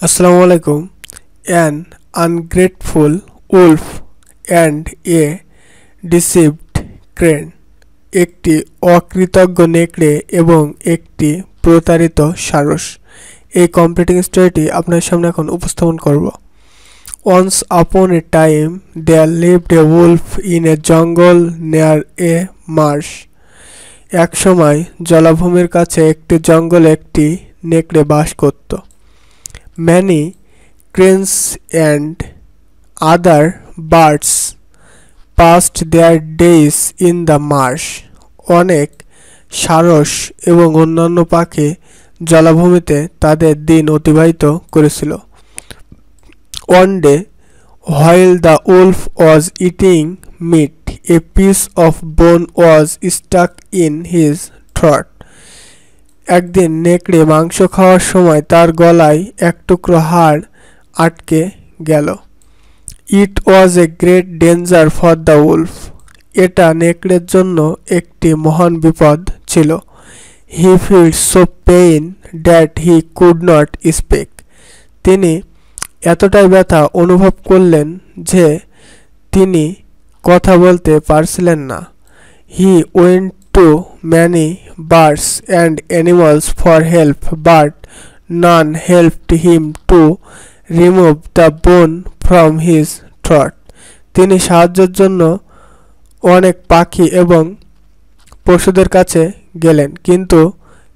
Assalamu alaikum. An ungrateful wolf and a deceived crane. একটি অকৃতজ্ঞ নেকড়ে এবং একটি প্রতারিত সারস। এই কমপ্লিটিং স্টোরিটি আপনার সামনে এখন উপস্থাপন করব। Once upon a time there lived a wolf in a jungle near a marsh. এক সময় জলাভূমির কাছে একটি জঙ্গলে একটি নেকড়ে বাস করত। Many cranes and other birds passed their days in the marsh. অনেক সারস এবং অন্যান্য পাখি জলাভূমিতে তাদের দিন অতিবাহিত করেছিল। One day, while the wolf was eating meat, a piece of bone was stuck in his throat. একদিন নেকড়ে মাংস খাওয়ার সময় তার গলায় এক টুকরো হাড় আটকে গেল। It was a great danger for the wolf. এটা নেকড়ের জন্য একটি মহান বিপদ ছিল। He felt so pain that he could not speak. তিনি এতটাই ব্যথা অনুভব করলেন যে তিনি কথা বলতে পারছিলেন না। He went to many birds and animals for help, but none helped him to remove the bone from his throat. তিনি সাহায্যের জন্য অনেক পাখি এবং পশুদের কাছে গেলেন, কিন্তু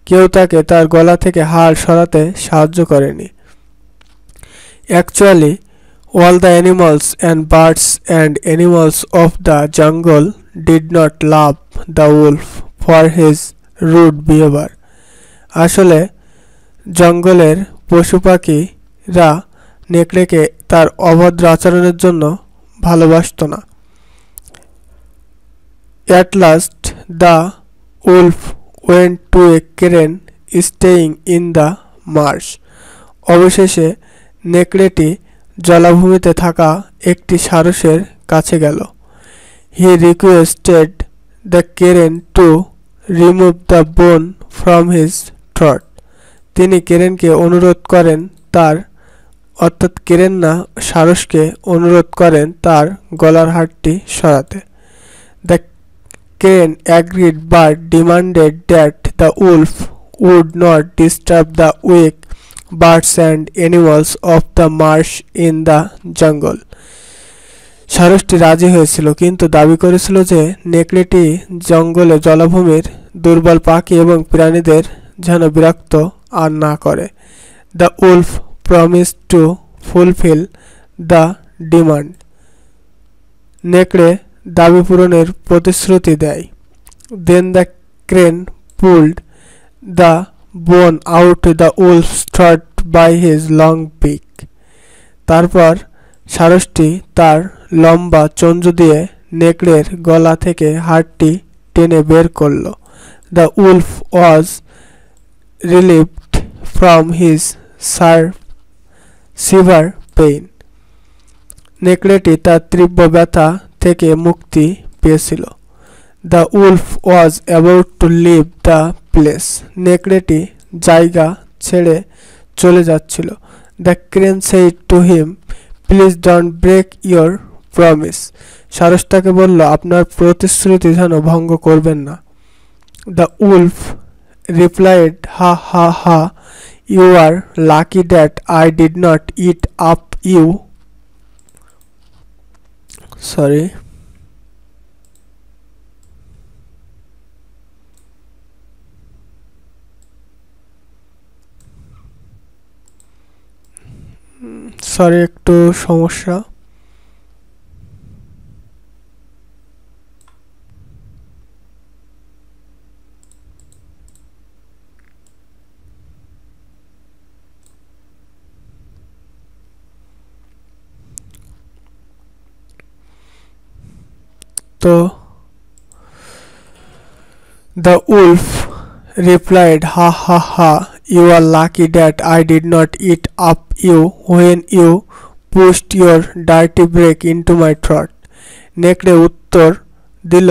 কেউ তাকে তার গলা থেকে হাড় সরাতে সাহায্য করেনি। Actually, all the animals and birds and animals of the jungle did not love the wolf for his rude behavior. আসলে জঙ্গলের পশু পাখিরা নেকড়েকে তার অভদ্র আচরণের জন্য ভালোবাসত না। At last, the wolf went to a crane staying in the marsh. অবশেষে নেকড়েটি জলাভূমিতে থাকা একটি সারসের কাছে গেল। He requested the crane to remove the bone from his throat. তিনি ক্রেনকে অনুরোধ করেন অর্থাৎ ক্রেন না, সারসকে অনুরোধ করেন তার গলার হাড়টি সরাতে। The crane agreed but demanded that the wolf would not disturb the weak birds and animals of the marsh in the jungle. সারসটি রাজি হয়েছিল, কিন্তু দাবি করেছিল যে নেকড়েটি জঙ্গলে জলাভূমির দুর্বল পাখি এবং প্রাণীদের যেন বিরক্ত আর না করে। The wolf promised to fulfill the demand. নেকড়ে দাবি পূরণের প্রতিশ্রুতি দেয়। Then the crane pulled the bone out the wolf's throat by his long beak. তারপর সারসটি তার লম্বা চঞ্জু দিয়ে নেকড়ের গলা থেকে হাড়টি টেনে বের করল। The wolf was relieved from his severe pain. নেকড়েটি তার তীব্র ব্যথা থেকে মুক্তি পেয়েছিল। The wolf was about to leave the place. নেকড়েটি জায়গা ছেড়ে চলে যাচ্ছিল। The crane said to him, "Please don't break your promise." সারস তাকে বলল, আপনার প্রতিশ্রুতি যেন ভঙ্গ করবেন না। The wolf replied, "Ha ha ha, you are lucky that I did not eat up you." Sorry. Sorry, একটু সমস্যা। তো the wolf replied, "Ha ha ha, you are lucky that I did not eat up you when you pushed your dirty break into my throat." নেকড়ে উত্তর দিল,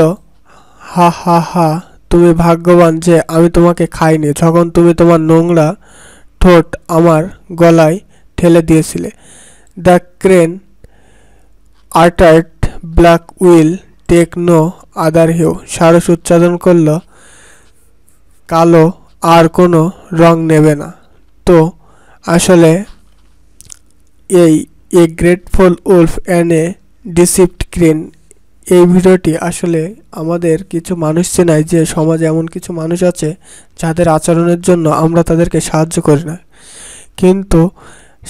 হা হা হা, তুমি ভাগ্যবান যে আমি তোমাকে খাইনি যখন তুমি তোমার নোংরা ঠোঁট আমার গলায় ঠেলে দিয়েছিলে। The crane uttered black will take no other hue. সারস উচ্চারণ করল, কালো আর কোনো রং নেবে না। তো আসলে এই a grateful wolf and a deceived crane, এই ভিডিওটি আসলে আমাদের কিছু মানুষ চেনায় যে সমাজে এমন কিছু মানুষ আছে যাদের আচরণের জন্য আমরা তাদেরকে সাহায্য করি না, কিন্তু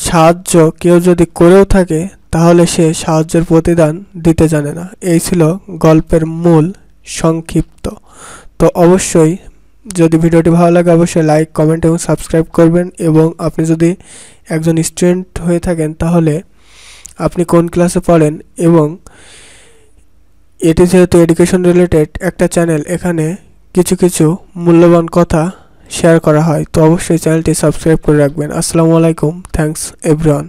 সাহায্য কেউ যদি করেও থাকে তাহলে সে সাহায্যের প্রতিদান দিতে জানে না। এই ছিল গল্পের মূল সংক্ষিপ্ত। তো অবশ্যই যদি ভিডিওটি ভালো লাগে অবশ্যই লাইক, কমেন্ট এবং সাবস্ক্রাইব করবেন। এবং আপনি যদি একজন স্টুডেন্ট হয়ে থাকেন তাহলে আপনি কোন ক্লাসে পড়েন, এবং এটি যেহেতু এডুকেশন রিলেটেড একটা চ্যানেল, এখানে কিছু কিছু মূল্যবান কথা শেয়ার করা হয়, তো অবশ্যই চ্যানেলটি সাবস্ক্রাইব করে রাখবেন। আসসালামু আলাইকুম, থ্যাঙ্কস এভরিওয়ান।